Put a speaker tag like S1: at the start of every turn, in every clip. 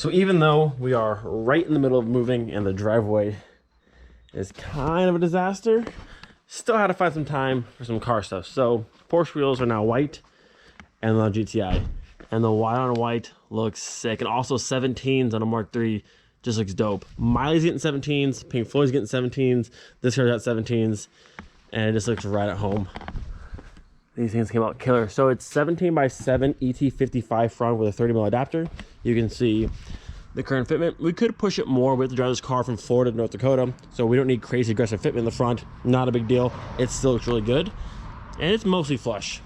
S1: So even though we are right in the middle of moving and the driveway is kind of a disaster, still had to find some time for some car stuff. So Porsche wheels are now white and the GTI. And the white on white looks sick. And also 17s on a Mark III just looks dope. Miley's getting 17s, Pink Floyd's getting 17s, this car's got 17s, and it just looks right at home. These things came out killer. So it's 17x7 ET55 front with a 30mm adapter. You can see the current fitment. We could push it more. We have to drive this car from Florida to North Dakota, so we don't need crazy aggressive fitment in the front. Not a big deal. It still looks really good. And it's mostly flush.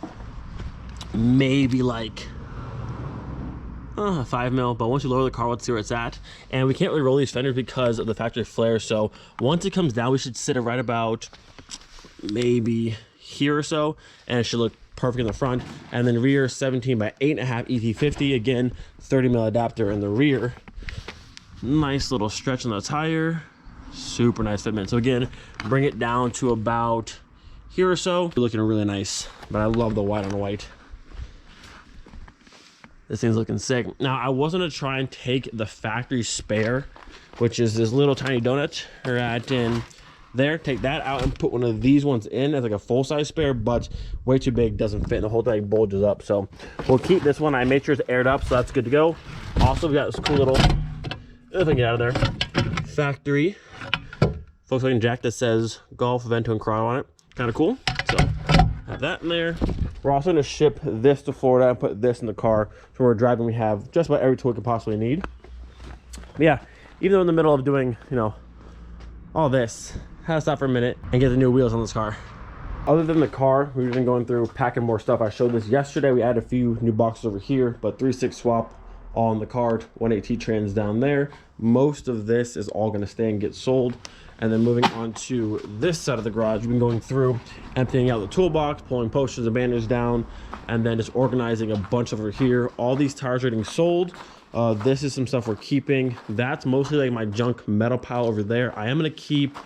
S1: Maybe like 5mm, but once you lower the car, let's see where it's at. And we can't really roll these fenders because of the factory flare. So once it comes down, we should sit it right about maybe here or so, and it should look perfect in the front. And then rear 17x8.5 ET50, again 30mm adapter in the rear. Nice little stretch on the tire, super nice fitment. So again, bring it down to about here or so. Looking really nice, but I love the white on white. This thing's looking sick. Now I was gonna try and take the factory spare, which is this little tiny donut right in there, take that out and put one of these ones in as like a full-size spare, but way too big, doesn't fit, and the whole thing bulges up. So we'll keep this one. I made sure it's aired up, so that's good to go. Also, we got this cool little, if I can get out of there, factory Volkswagen jack that says Golf, Vento, and Corrado on it. Kind of cool. So have that in there. We're also going to ship this to Florida and put this in the car. So we're driving, we have just about every tool we could possibly need. But yeah, even though in the middle of doing, you know, all this, had to stop for a minute and get the new wheels on this car. Other than the car, we've been going through packing more stuff. I showed this yesterday. We added a few new boxes over here, but 3.6 swap all on the cart, 1.8T trans down there. Most of this is all going to stay and get sold. And then moving on to this side of the garage, we've been going through, emptying out the toolbox, pulling posters and banners down, and then just organizing a bunch over here. All these tires are getting sold. This is some stuff we're keeping. That's mostly like my junk metal pile over there. I am going to keep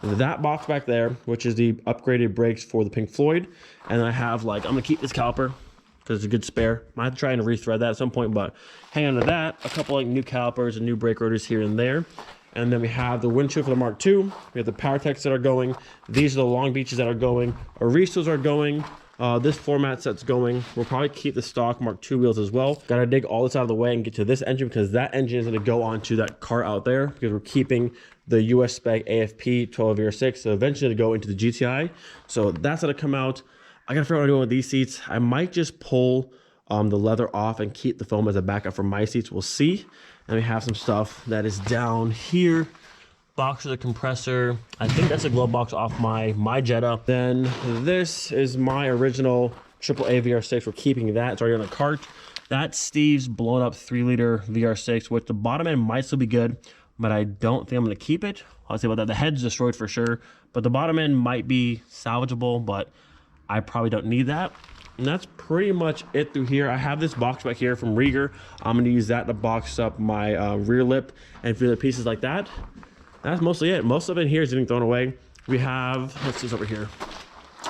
S1: that box back there, which is the upgraded brakes for the Pink Floyd. And I have like, I'm going to keep this caliper because it's a good spare. I might have to try and rethread that at some point, but hang on to that. A couple like new calipers and new brake rotors here and there. And then we have the windshield for the Mark II. We have the power techs that are going. These are the Long Beaches that are going. Aristos are going. This floor mat set's going. We'll probably keep the stock Mark II wheels as well. Gotta dig all this out of the way and get to this engine because that engine is gonna go onto that car out there because we're keeping the US spec AFP 12 VR6. So eventually it'll go into the GTI. So that's gonna come out. I gotta figure out what I'm doing with these seats. I might just pull the leather off and keep the foam as a backup for my seats. We'll see. And we have some stuff that is down here. Box of the compressor. I think that's a glove box off my Jetta. Then this is my original AAA VR6. We're keeping that. It's already on the cart. That's Steve's blown up 3-liter VR6, which the bottom end might still be good, but I don't think I'm going to keep it. I'll say about that. The head's destroyed for sure, but the bottom end might be salvageable, but I probably don't need that. And that's pretty much it through here. I have this box back here from Rieger. I'm going to use that to box up my rear lip and a few other pieces like that. That's mostly it. Most of it here is getting thrown away. We have, what's this over here?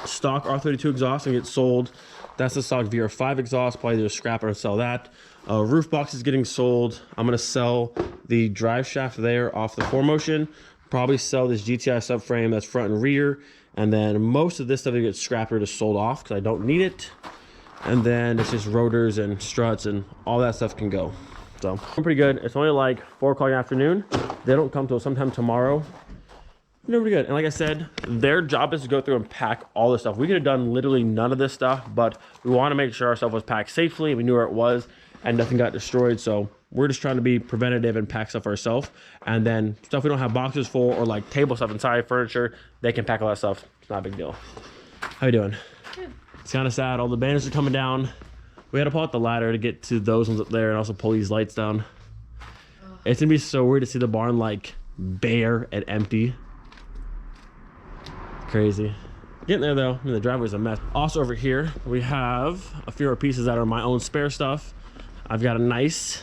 S1: Stock R32 exhaust and get sold. That's the stock VR5 exhaust. Probably just scrap it or sell that. Roof box is getting sold. I'm going to sell the drive shaft there off the 4Motion. Probably sell this GTI subframe that's front and rear. And then most of this stuff gets scrapped or just sold off because I don't need it. And then it's just rotors and struts and all that stuff can go. So I'm pretty good. It's only like 4 o'clock in the afternoon. They don't come till sometime tomorrow. They're pretty good. And like I said, their job is to go through and pack all this stuff. We could have done literally none of this stuff, but we want to make sure our stuff was packed safely. We knew where it was and nothing got destroyed. So we're just trying to be preventative and pack stuff ourselves. And then stuff we don't have boxes for or like table stuff inside, furniture, they can pack all that stuff. It's not a big deal. How you doing? Good. It's kind of sad. All the banners are coming down. We had to pull out the ladder to get to those ones up there and also pull these lights down. It's gonna be so weird to see the barn like bare and empty. Crazy. Getting there though. I mean, the driveway's a mess. Also over here, we have a few other pieces that are my own spare stuff. I've got a nice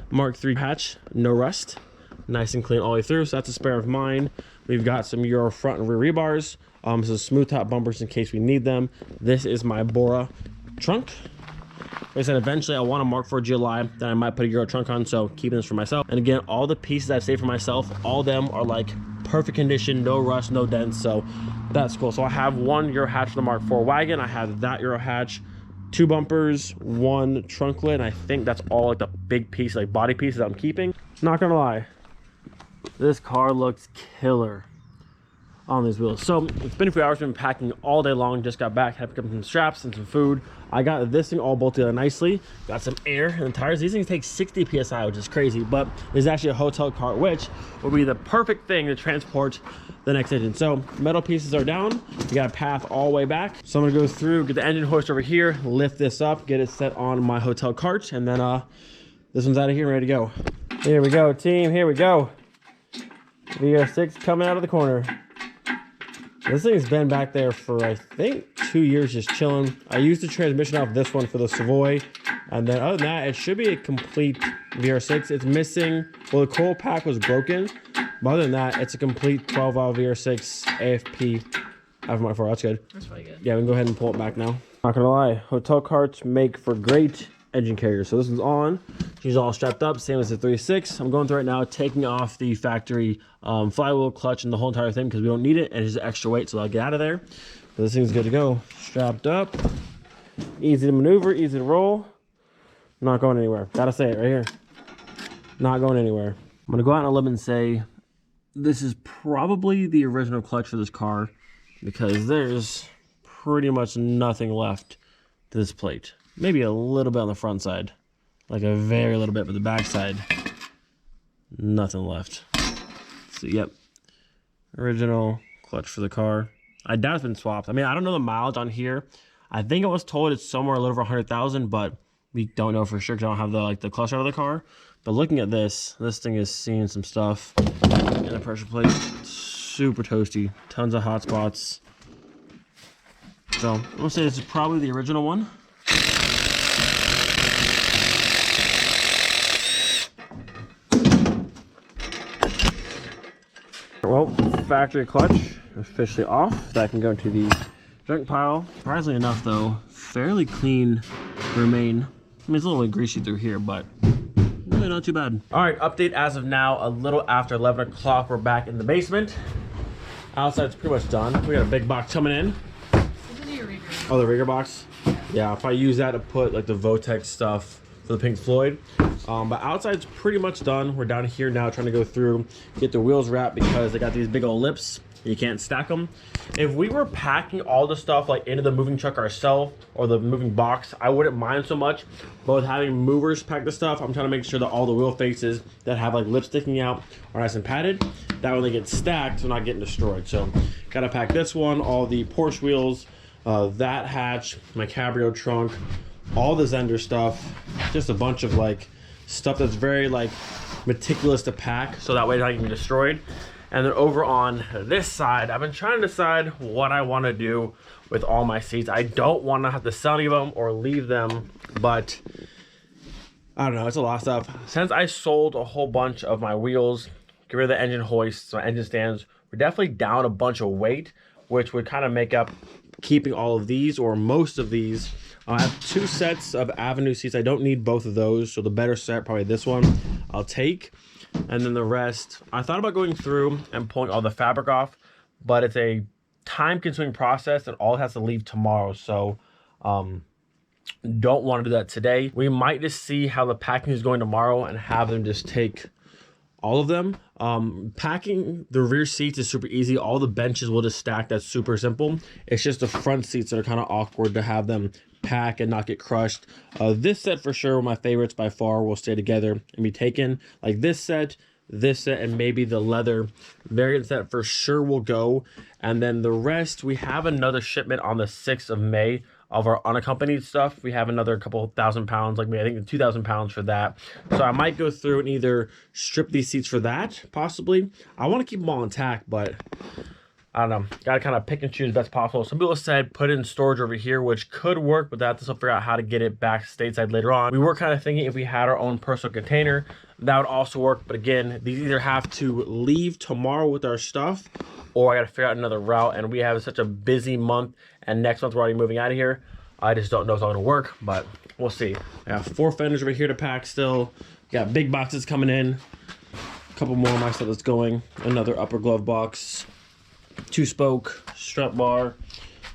S1: Mark III hatch, no rust. Nice and clean all the way through, so that's a spare of mine. We've got some Euro front and rear rebars. Some smooth top bumpers in case we need them. This is my Bora trunk. Like I said, eventually I want a Mark IV GLI, then I might put a Euro trunk on, so keeping this for myself. And again, all the pieces I've saved for myself, all of them are like perfect condition, no rust, no dents, so that's cool. So I have one Euro hatch for the Mark IV wagon. I have that Euro hatch, 2 bumpers, 1 trunk lid, and I think that's all like the big piece, like body pieces I'm keeping. Not gonna lie, this car looks killer on these wheels. So it's been a few hours, been packing all day long, just got back, had to pick up some straps and some food. I got this thing all bolted together nicely, got some air in the tires. These things take 60 psi, which is crazy, but it's actually a hotel cart, which will be the perfect thing to transport the next engine. So metal pieces are down, you got a path all the way back. So I'm gonna go through, get the engine hoist over here, lift this up, get it set on my hotel cart, and then this one's out of here, ready to go. Here we go, team, here we go. VR6 coming out of the corner. This thing's been back there for, I think, 2 years just chilling. I used the transmission off this one for the Savoy. And then other than that, it should be a complete VR6. It's missing, well, the coil pack was broken. But other than that, it's a complete 12-valve VR6 AFP. F-4, that's good.
S2: That's probably good.
S1: Yeah, we can go ahead and pull it back now. Not gonna lie, hotel carts make for great engine carriers. So this one's on. She's all strapped up, same as the 3.6. I'm going through right now, taking off the factory flywheel, clutch, and the whole entire thing because we don't need it, and it's extra weight, so I'll get out of there. But this thing's good to go. Strapped up, easy to maneuver, easy to roll. Not going anywhere. Gotta say it right here. Not going anywhere. I'm gonna go out on a limb and say this is probably the original clutch for this car because there's pretty much nothing left to this plate. Maybe a little bit on the front side, like a very little bit, but the back side, nothing left. So yep, original clutch for the car. I doubt it's been swapped. I mean, I don't know the mileage on here. I think I was told it's somewhere a little over 100,000, but we don't know for sure because I don't have the clutch out of the car. But looking at this thing is seeing some stuff in the pressure plate. Super toasty, tons of hot spots. So I'm gonna say this is probably the original one. Well, factory clutch officially off. That can go into the junk pile. Surprisingly enough though, fairly clean remain. I mean, it's a little greasy through here, but really not too bad. All right, update as of now, a little after 11 o'clock, we're back in the basement. Outside's pretty much done. We got a big box coming in. Oh, the rigger box? Yeah, I'll probably use that to put like the Votex stuff for the Pink Floyd. But outside's pretty much done. We're down here now trying to go through, get the wheels wrapped because they got these big old lips. You can't stack them. If we were packing all the stuff like into the moving truck ourselves or the moving box, I wouldn't mind so much. But with having movers pack the stuff, I'm trying to make sure that all the wheel faces that have like lips sticking out are nice and padded. That when they get stacked, they're not getting destroyed. So gotta pack this one, all the Porsche wheels, that hatch, my Cabrio trunk, all the Zender stuff, just a bunch of like stuff that's very like meticulous to pack so that way it's not getting destroyed. And then over on this side, I've been trying to decide what I want to do with all my seats. I don't want to have to sell any of them or leave them, but I don't know, it's a lot of stuff. Since I sold a whole bunch of my wheels, get rid of the engine hoists, my engine stands, we're definitely down a bunch of weight, which would kind of make up keeping all of these or most of these. I have 2 sets of Avenue seats. I don't need both of those, so the better set, probably this one, I'll take. And then the rest, I thought about going through and pulling all the fabric off, but it's a time-consuming process and all has to leave tomorrow. So don't want to do that today. We might just see how the packing is going tomorrow and have them just take all of them. Packing the rear seats is super easy. All the benches will just stack. That's super simple. It's just the front seats that are kind of awkward to have them pack and not get crushed. This set for sure, my favorites by far, will stay together and be taken. Like this set, and maybe the leather variant set for sure will go. And then the rest, we have another shipment on the 6th of May of our unaccompanied stuff. We have another couple thousand pounds, like maybe I think 2,000 pounds for that. So I might go through and either strip these seats for that, possibly. I want to keep them all intact, but I don't know. Got to kind of pick and choose best possible. Some people said put it in storage over here, which could work, but that's to figure out how to get it back stateside later on. We were kind of thinking if we had our own personal container, that would also work. But again, these either have to leave tomorrow with our stuff, or I got to figure out another route. And we have such a busy month, and next month we're already moving out of here. I just don't know if it's all going to work, but we'll see. I got 4 fenders over here to pack still. Got big boxes coming in. A couple more of my stuff that's going. Another upper glove box. 2-spoke, strut bar,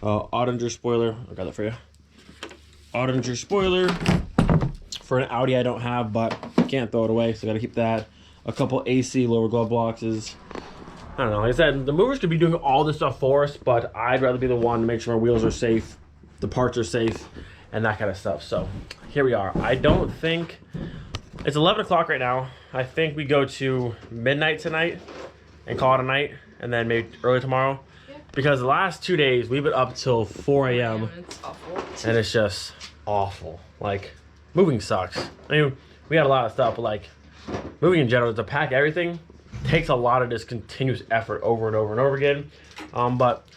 S1: Ottinger spoiler. I got that for you. Ottinger spoiler for an Audi I don't have, but can't throw it away, so I gotta keep that. A couple AC lower glove boxes. I don't know, like I said, the movers could be doing all this stuff for us, but I'd rather be the one to make sure our wheels are safe, the parts are safe, and that kind of stuff. So here we are. I don't think, it's 11 o'clock right now. I think we go to midnight tonight and call it a night, and then maybe early tomorrow. Yeah. Because the last 2 days, we've been up till 4 a.m.
S2: It's awful.
S1: And it's just awful. Like, moving sucks. I mean, we had a lot of stuff, but like, moving in general, to pack everything takes a lot of this continuous effort over and over and over again. But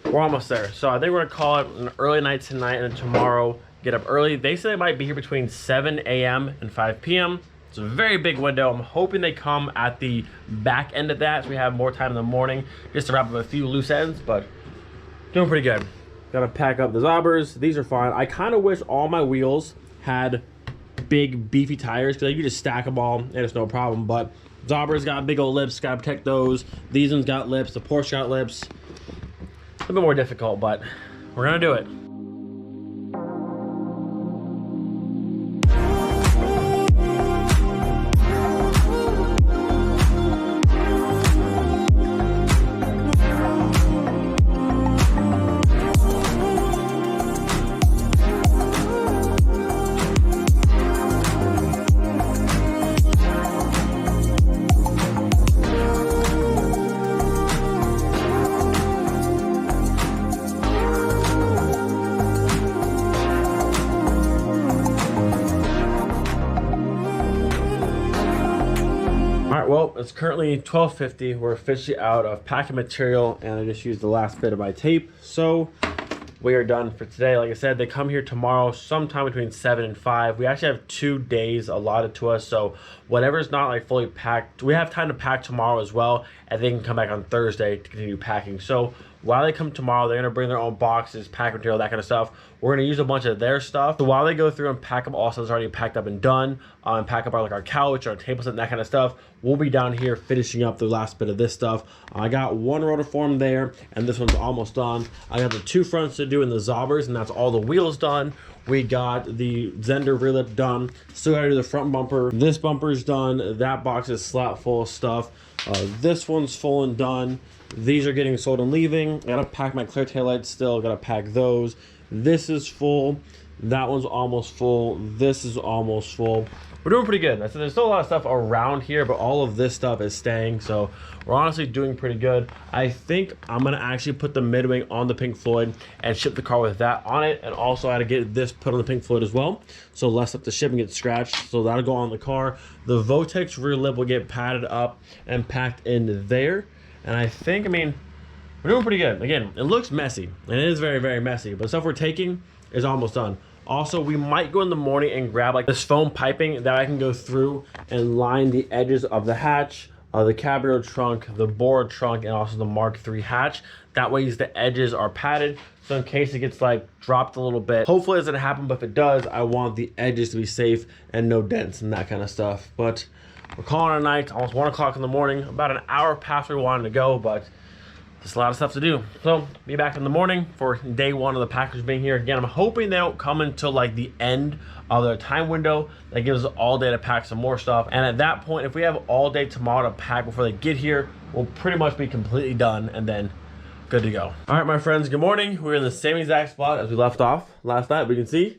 S1: we're almost there. So I think we're gonna call it an early night tonight, and then tomorrow get up early. They say they might be here between 7 a.m. and 5 p.m. It's a very big window. I'm hoping they come at the back end of that so we have more time in the morning just to wrap up a few loose ends, but doing pretty good. Gotta pack up the Zobbers. These are fine. I kind of wish all my wheels had big beefy tires because you could just stack them all and it's no problem, but Zobbers got big old lips, gotta protect those. These ones got lips, the Porsche got lips. A bit more difficult, but we're gonna do it. Well, it's currently 12:50. We're officially out of packing material, and I just used the last bit of my tape. So we are done for today. Like I said, they come here tomorrow sometime between 7 and 5. We actually have 2 days allotted to us, so whatever's not like fully packed, we have time to pack tomorrow as well, and they can come back on Thursday to continue packing. So while they come tomorrow, they're gonna bring their own boxes, pack material, that kind of stuff. We're gonna use a bunch of their stuff. So while they go through and pack up all stuff that's already packed up and done, and pack up our couch, our table set, and that kind of stuff, we'll be down here finishing up the last bit of this stuff. I got 1 rotor form there, and this one's almost done. I got the 2 fronts to do in the Zobbers, and that's all the wheels done. We got the Zender rear lip done. Still gotta do the front bumper. This bumper's done. That box is slap full of stuff. This one's full and done. These are getting sold and leaving. I gotta pack my clear taillights still. Gotta pack those. This is full. That one's almost full. This is almost full. We're doing pretty good. So there's still a lot of stuff around here, but all of this stuff is staying. So we're honestly doing pretty good. I think I'm gonna actually put the mid-wing on the Pink Floyd and ship the car with that on it. And also I had to get this put on the Pink Floyd as well, so less up to ship and get scratched. So that'll go on the car. The Votex rear lip will get padded up and packed in there. And I think, I mean, we're doing pretty good. Again, it looks messy, and it is very, very messy, but the stuff we're taking is almost done. Also, we might go in the morning and grab like this foam piping that I can go through and line the edges of the hatch, the Cabrio trunk, the Bora trunk, and also the Mark III hatch. That way the edges are padded, so in case it gets like dropped a little bit. Hopefully it doesn't happen, but if it does, I want the edges to be safe and no dents and that kind of stuff. But we're calling it a night, almost 1 o'clock in the morning, about an hour past where we wanted to go, but there's a lot of stuff to do. So be back in the morning for day 1 of the packers being here. Again, I'm hoping they don't come until like the end of their time window. That gives us all day to pack some more stuff. And at that point, if we have all day tomorrow to pack before they get here, we'll pretty much be completely done and then good to go. All right, my friends, good morning. We're in the same exact spot as we left off last night. We can see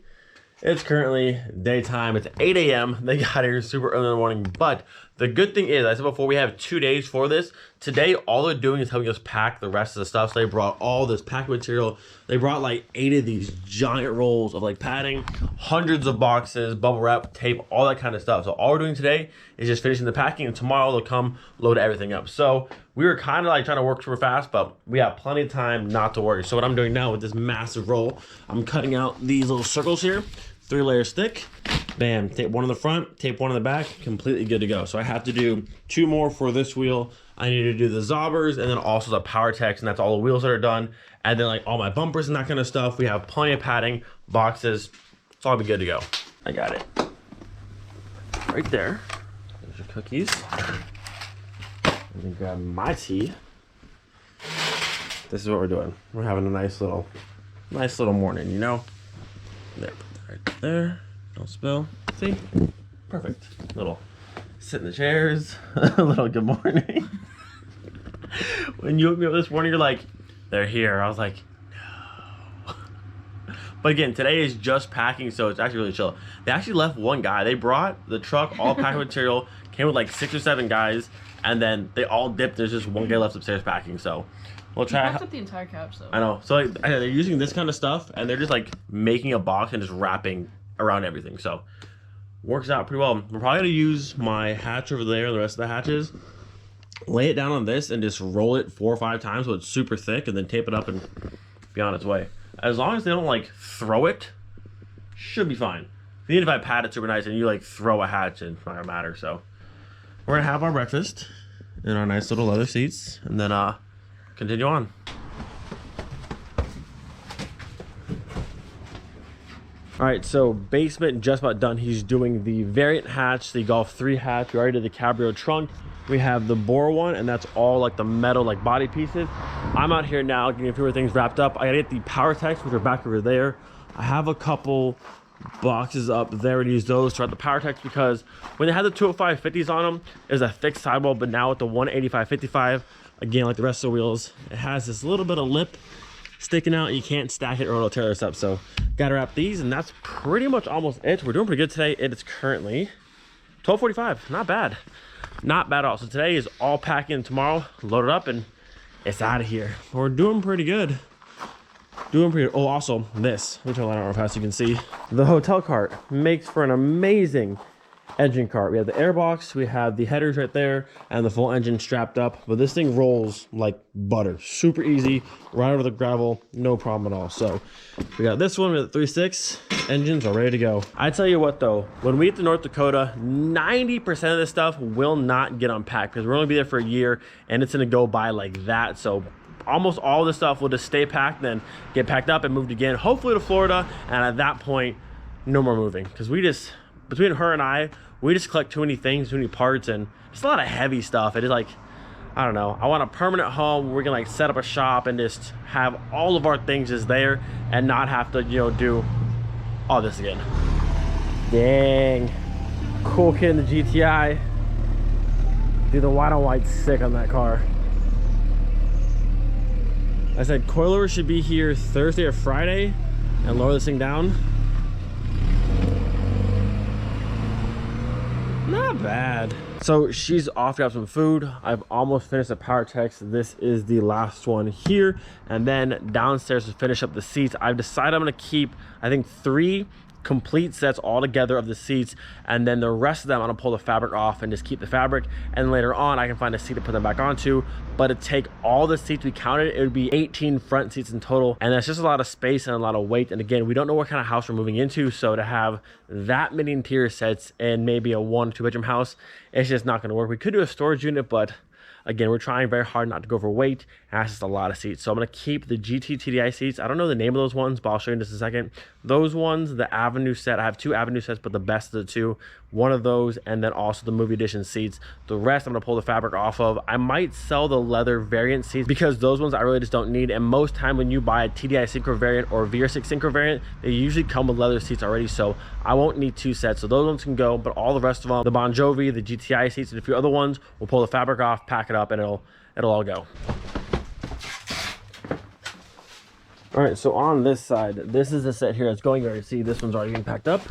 S1: it's currently daytime. It's 8 a.m. They got here super early in the morning, but the good thing is, I said before, we have 2 days for this. Today, all they're doing is helping us pack the rest of the stuff. So they brought all this packing material. They brought like 8 of these giant rolls of like padding, hundreds of boxes, bubble wrap, tape, all that kind of stuff. So all we're doing today is just finishing the packing, and tomorrow they'll come load everything up. So we were kind of like trying to work super fast, but we have plenty of time not to worry. So what I'm doing now with this massive roll, I'm cutting out these little circles here, 3 layers thick. Bam, tape 1 on the front, tape 1 on the back, completely good to go. So I have to do 2 more for this wheel. I need to do the Zobbers and then also the PowerTex, and that's all the wheels that are done. And then like all my bumpers and that kind of stuff. We have plenty of padding, boxes, it's all be good to go. I got it right there. There's your cookies. Let me grab my tea. This is what we're doing. We're having a nice little morning, you know? There, put that right there. Don't spill. See? Perfect. Little sit in the chairs. A little good morning. When you woke me up this morning, you're like, they're here. I was like, no. But again, today is just packing, so it's actually really chill. They actually left one guy. They brought the truck, all packed material, came with like 6 or 7 guys, and then they all dipped. There's just one guy left upstairs packing, so we'll try.
S2: Packed up the entire couch, though.
S1: I know. So like, they're using this kind of stuff, and they're just like making a box and just wrapping around everything. So works out pretty well. We're probably gonna use my hatch over there, and the rest of the hatches, lay it down on this, and just roll it 4 or 5 times so it's super thick, and then tape it up and be on its way. As long as they don't like throw it, should be fine. Even if I pad it super nice and you like throw a hatch, it's not gonna matter. So we're gonna have our breakfast in our nice little leather seats, and then continue on. All right, so basement just about done. He's doing the variant hatch, the Golf 3 hatch. We already did the Cabrio trunk. We have the bore one, and that's all like the metal like body pieces. I'm out here now getting a few more things wrapped up. I gotta get the power techs, which are back over there. I have a couple boxes up there to use those throughout the power techs, because when they had the 205 50s on them, there's a thick sidewall, but now with the 185 55, again, like the rest of the wheels, it has this little bit of lip sticking out. You can't stack it or it'll tear us up. So gotta wrap these, and that's pretty much almost it. We're doing pretty good today. It is currently 12:45. Not bad. Not bad at all. So today is all packing. Tomorrow, load it up, and it's out of here. We're doing pretty good. Doing pretty good. Oh, also this. Let me turn the light on real fast so you can see. The hotel cart makes for an amazing engine cart. We have the airbox, we have the headers right there, and the full engine strapped up. But this thing rolls like butter. Super easy. Right over the gravel. No problem at all. So we got this one with the 3.6. Engines are ready to go. I tell you what though, when we get to North Dakota, 90% of this stuff will not get unpacked, because we're only be there for a year, and it's gonna go by like that. So almost all this stuff will just stay packed, then get packed up and moved again, hopefully to Florida. And at that point, no more moving, because we just, between her and I, we just collect too many things, too many parts, and it's a lot of heavy stuff. It is like, I don't know, I want a permanent home where we can like set up a shop and just have all of our things just there and not have to, you know, do all this again. Dang, cool kid in the GTI. Dude, the white on white's sick on that car. I said coilover should be here Thursday or Friday and lower this thing down. Not bad. So she's off to have some food. I've almost finished the power techs. This is the last one here. And then downstairs to finish up the seats, I've decided I'm gonna keep, I think, 3 complete sets all together of the seats, and then the rest of them I'm gonna pull the fabric off and just keep the fabric, and later on I can find a seat to put them back onto. But to take all the seats we counted, it would be 18 front seats in total, and that's just a lot of space and a lot of weight. And again, we don't know what kind of house we're moving into, so to have that many interior sets in maybe a 1 or 2 bedroom house, it's just not going to work. We could do a storage unit, but again, we're trying very hard not to go over weight, and that's just a lot of seats. So I'm going to keep the GT TDI seats. I don't know the name of those ones, but I'll show you in just a second. Those ones, the Avenue set, I have 2 Avenue sets, but the best of the 2, one of those, and then also the movie edition seats. The rest I'm going to pull the fabric off of. I might sell the leather variant seats, because those ones I really just don't need. And most time when you buy a TDI Synchro variant or VR6 Synchro variant, they usually come with leather seats already, so I won't need 2 sets. So those ones can go, but all the rest of them, the Bon Jovi, the GTI seats, and a few other ones, we'll pull the fabric off, pack it up, and it'll all go. All right, so on this side, this is the set here that's going. You already see this one's already being packed up.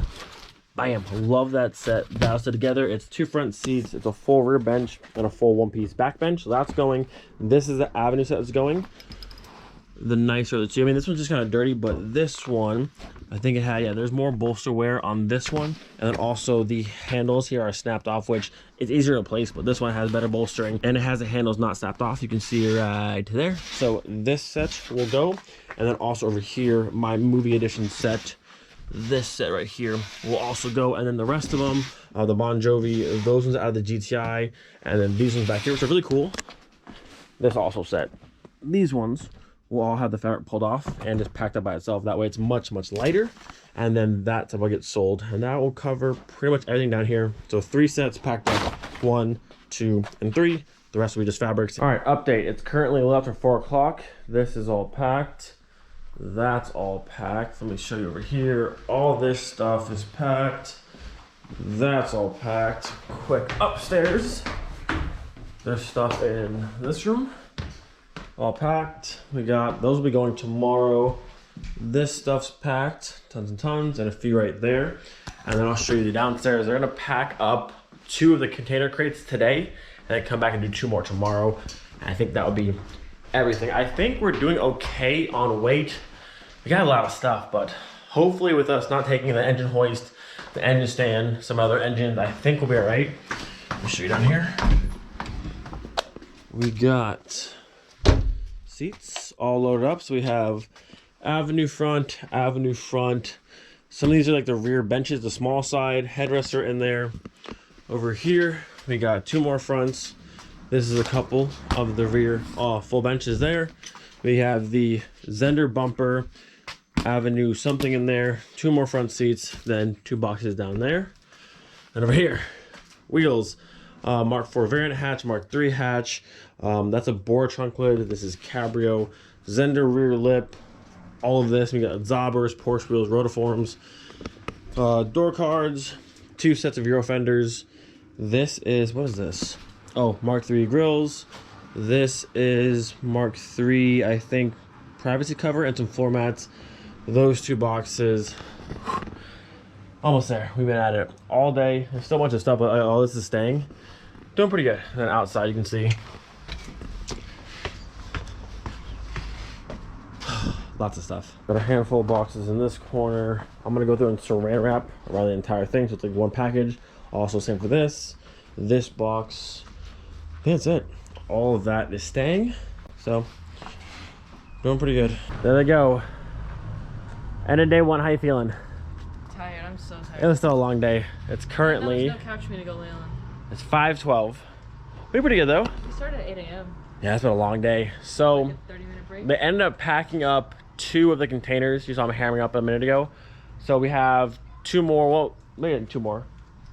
S1: Bam, love that set. That's it together. It's 2 front seats, it's a full rear bench, and a full 1-piece back bench. So that's going. This is the Avenue set that's going. The nicer of the 2. I mean, this one's just kind of dirty, but this one, I think it had, yeah, there's more bolster wear on this one. And then also the handles here are snapped off, which it's easier to place, but this one has better bolstering, and it has the handles not snapped off. You can see right there. So this set will go. And then also over here, my movie edition set, this set right here will also go. And then the rest of them, the Bon Jovi, those ones out of the GTI, and then these ones back here, which are really cool. This also set. These ones will all have the fabric pulled off and just packed up by itself. That way it's much, much lighter. and then that's what gets sold, and that will cover pretty much everything down here. So 3 sets packed up, 1, 2, and 3. The rest will be just fabrics. All right, update. It's currently a little after 4 o'clock. This is all packed. That's all packed. Let me show you over here. All this stuff is packed. That's all packed. Quick upstairs. There's stuff in this room. All packed. We got, those will be going tomorrow. This stuff's packed, tons and tons, and a few right there. And then I'll show you the downstairs. They're gonna pack up 2 of the container crates today, and then come back and do 2 more tomorrow. And I think that would be everything. I think we're doing okay on weight. We got a lot of stuff, but hopefully with us not taking the engine hoist, the engine stand, some other engines, I think we'll be all right. Let me show you down here. We got seats all loaded up. So we have avenue front. Some of these are like the rear benches, the small side, headrests are in there. Over here, we got 2 more fronts. This is a couple of the rear full benches there. We have the Zender bumper, avenue something in there, 2 more front seats, then 2 boxes down there. And over here, wheels, Mark 4 variant hatch, Mark 3 hatch. That's a bore trunk lid. This is cabrio, Zender rear lip, all of this. We got Zobbers, Porsche wheels, rotiforms, door cards, 2 sets of Euro fenders. This is, what is this? Oh, Mark 3 grills. This is Mark 3, I think, privacy cover and some floor mats. Those 2 boxes. Almost there. We've been at it all day. There's still a bunch of stuff, but all this is staying. Doing pretty good. And then outside you can see lots of stuff. Got a handful of boxes in this corner. I'm gonna go through and saran wrap around the entire thing, so it's like one package. Also same for this box. I think that's it. All of that is staying, so doing pretty good. There they go. End of day 1. How you feeling?
S2: Tired. I'm so tired.
S1: It was still a long day. It's currently,
S2: no couch for me to go lay on.
S1: It's 5:12. Be pretty good though.
S2: We started at 8 a.m.
S1: Yeah, it's been a long day. So
S2: Like a 30-minute break.
S1: they ended up packing up 2 of the containers. You saw them hammering up a minute ago. So we have 2 more. Well, maybe 2 more.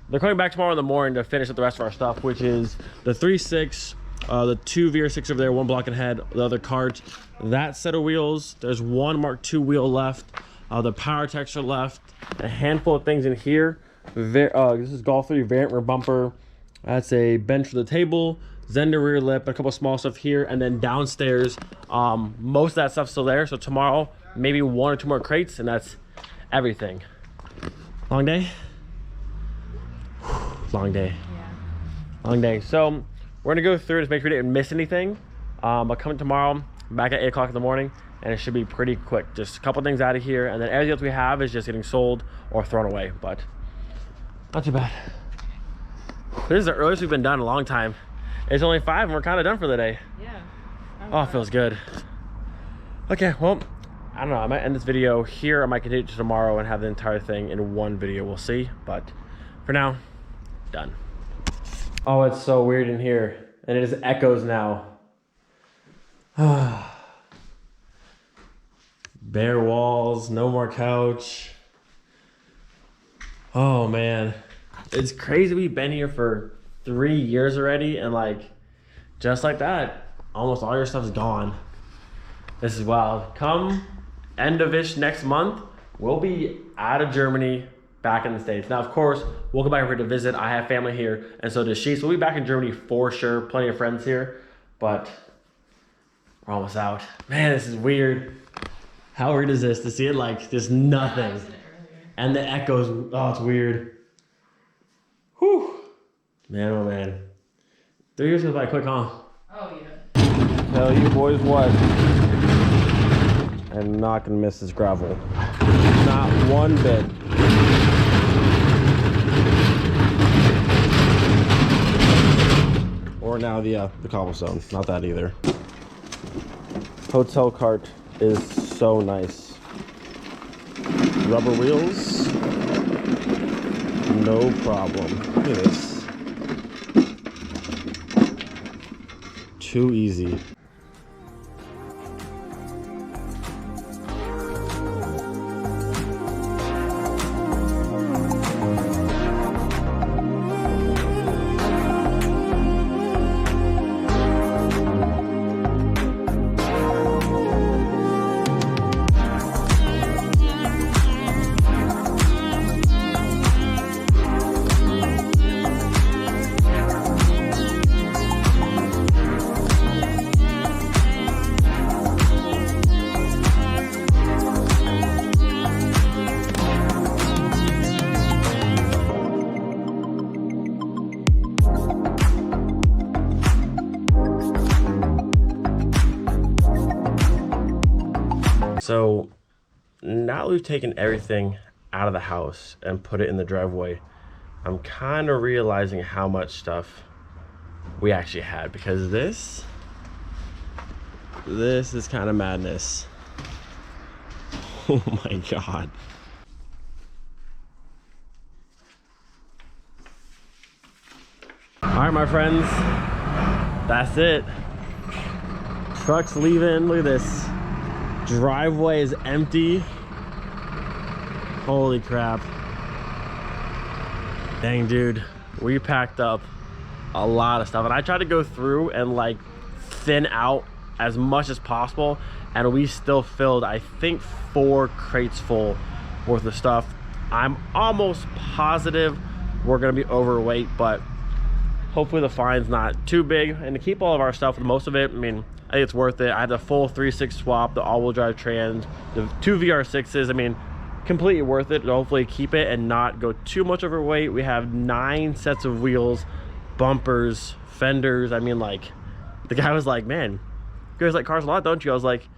S1: They're coming back tomorrow in the morning to finish up the rest of our stuff, which is the 3.6, the 2 VR6 over there, 1 block ahead, the other cart, that set of wheels. There's 1 Mark II wheel left, the power texture left, a handful of things in here. This is Golf 3 variant rear bumper. That's a bench for the table, Zender rear lip, a couple small stuff here, and then downstairs, most of that stuff's still there. So tomorrow, maybe 1 or 2 more crates, and that's everything. Long day? Long day.
S2: Yeah.
S1: Long day. So we're gonna go through to make sure we didn't miss anything. But coming tomorrow, back at 8 o'clock in the morning, and it should be pretty quick. Just a couple things out of here, and then everything else we have is just getting sold or thrown away. But not too bad. This is the earliest we've been done in a long time. It's only 5 and we're kind of done for the day.
S2: Yeah.
S1: Oh, it feels good. Okay, well, I don't know. I might end this video here. I might continue to tomorrow and have the entire thing in 1 video. We'll see. But for now, done. Oh, it's so weird in here. And it just echoes now. Bare walls, no more couch. Oh man. It's crazy. We've been here for 3 years already, and like just like that, almost all your stuff is gone. This is wild. Come end of ish next month, we'll be out of Germany, back in the States. Now, of course, we'll go back here to visit. I have family here, and so does she. So we'll be back in Germany for sure. Plenty of friends here, but we're almost out. Man, this is weird. How weird is this to see it like there's nothing?
S2: Yeah,
S1: and the echoes, oh, it's weird. Whew. Man, oh man. 3 years goes by quick, huh?
S2: Oh yeah.
S1: Tell you boys what. I'm not gonna miss this gravel. Not one bit. Or now the cobblestone. Not that either. Hotel cart is so nice. Rubber wheels. No problem. Look at this. Too easy. So now that we've taken everything out of the house and put it in the driveway, I'm kind of realizing how much stuff we actually had, because this is kind of madness. Oh my God. All right, my friends, that's it. Truck's leaving. Look at this. Driveway is empty. Holy crap. Dang, dude, we packed up a lot of stuff, and I tried to go through and like thin out as much as possible, and we still filled, I think, 4 crates full worth of stuff. I'm almost positive we're gonna be overweight, but hopefully the fine's not too big. And to keep all of our stuff, most of it, I mean, I think it's worth it. I had the full 3.6 swap, the all-wheel drive trans, the 2 VR6s. I mean, completely worth it to hopefully keep it and not go too much overweight. We have 9 sets of wheels, bumpers, fenders. I mean, like, the guy was like, man, you guys like cars a lot, don't you? I was like,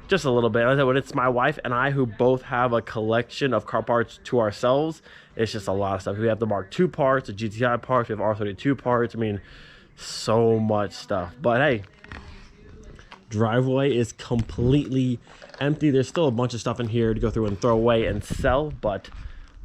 S1: just a little bit. I said, when it's my wife and I who both have a collection of car parts to ourselves, it's just a lot of stuff. We have the Mark II parts, the GTI parts, we have R32 parts. I mean, so much stuff. But hey, driveway is completely empty. There's still a bunch of stuff in here to go through and throw away and sell, but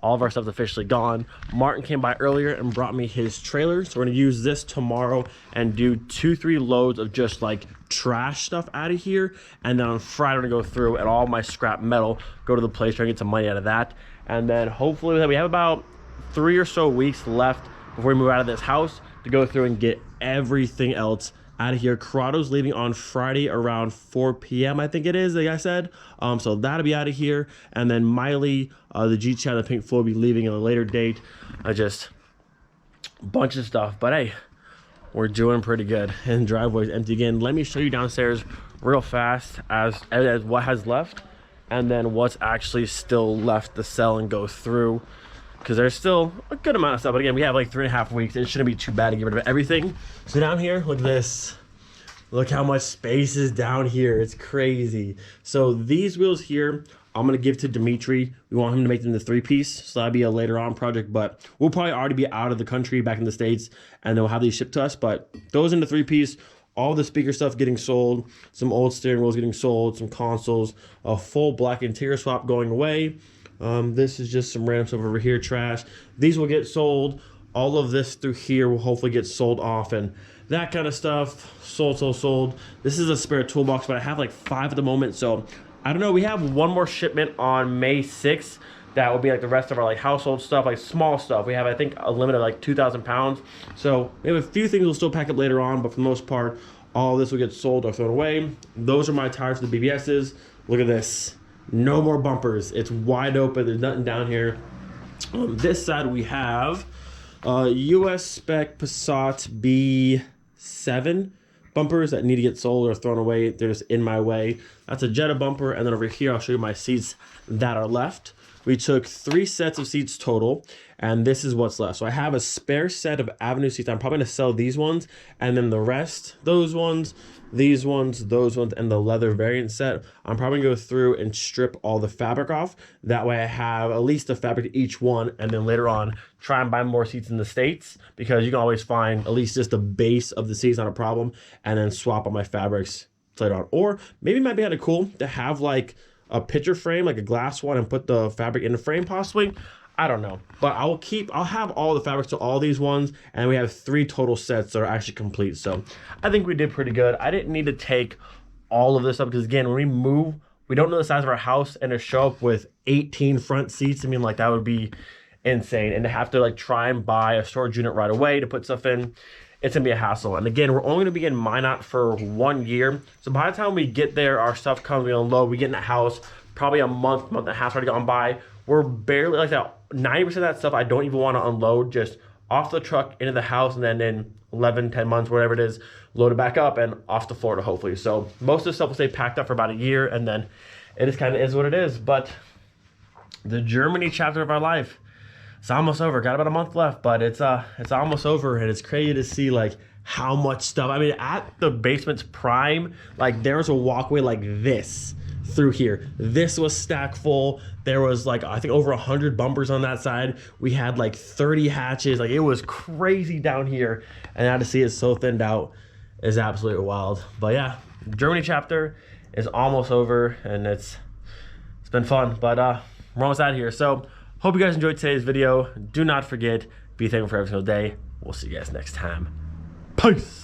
S1: all of our stuff's officially gone. Martin came by earlier and brought me his trailer, so we're gonna use this tomorrow and do 2-3 loads of just like trash stuff out of here, and then on Friday we're gonna go through and all my scrap metal, go to the place, try and get some money out of that, and then hopefully we have about 3 or so weeks left before we move out of this house to go through and get everything else out of here. Corrado's leaving on Friday around 4 p.m. I think it is, like I said. So that'll be out of here. And then Miley, the GTI, the Pink Floyd, will be leaving at a later date. Just a bunch of stuff. But hey, we're doing pretty good. And driveway's empty again. Let me show you downstairs real fast as what has left, and then what's actually still left to sell and go through, because there's still a good amount of stuff. But again, we have like 3.5 weeks. It shouldn't be too bad to get rid of everything. So down here, look at this. Look how much space is down here. It's crazy. So these wheels here, I'm gonna give to Dimitri. We want him to make them the 3-piece, so that'll be a later on project, but we'll probably already be out of the country, back in the States, and then we'll have these shipped to us. But those in the 3-piece, all the speaker stuff getting sold, some old steering wheels getting sold, some consoles, a full black interior swap going away. This is just some random stuff over here, trash. These will get sold. All of this through here will hopefully get sold off, and that kind of stuff. Sold. This is a spare toolbox, but I have like 5 at the moment, so I don't know. We have one more shipment on May 6th. That will be like the rest of our like household stuff, like small stuff. We have, I think, a limit of like 2,000 pounds. So we have a few things we'll still pack up later on, but for the most part, all this will get sold or thrown away. Those are my tires for the BBSs. Look at this. No more bumpers. It's wide open. There's nothing down here. On this side, we have US spec Passat B7 bumpers that need to get sold or thrown away. They're just in my way. That's a Jetta bumper. And then over here, I'll show you my seats that are left. We took 3 sets of seats total, and this is what's left. So I have a spare set of Avenue seats. I'm probably gonna sell these ones, and then the rest, those ones, these ones, those ones, and the leather variant set, I'm probably gonna go through and strip all the fabric off. That way I have at least the fabric to each one, and then later on, try and buy more seats in the States, because you can always find at least just the base of the seats, not a problem, and then swap all my fabrics later on. Or maybe it might be kind of cool to have like a picture frame, like a glass one, and put the fabric in the frame possibly. I don't know, but I'll have all the fabrics to all these ones, and we have 3 total sets that are actually complete. So I think we did pretty good. I didn't need to take all of this up, because again, when we move, we don't know the size of our house, and to show up with 18 front seats, I mean, like, that would be insane. And to have to like try and buy a storage unit right away to put stuff in, it's gonna be a hassle. And again, we're only gonna be in Minot for 1 year. So by the time we get there, our stuff comes, we unload, we get in the house, probably a month and a half already gone by. We're barely like that. 90% of that stuff I don't even want to unload, just off the truck into the house, and then in 11, 10 months, whatever it is, load it back up and off to Florida, hopefully. So most of the stuff will stay packed up for about a year, and then it just kind of is what it is. But the Germany chapter of our life, it's almost over. Got about a month left, but it's almost over, and it's crazy to see like how much stuff. I mean, at the basement's prime, like there was a walkway like this through here. This was stacked full. There was like, I think over 100 bumpers on that side. We had like 30 hatches. Like, it was crazy down here. And now to see it so thinned out is absolutely wild. But yeah, Germany chapter is almost over, and it's been fun, but we're almost out of here. So hope you guys enjoyed today's video. Do not forget, be thankful for every single day. We'll see you guys next time. Peace.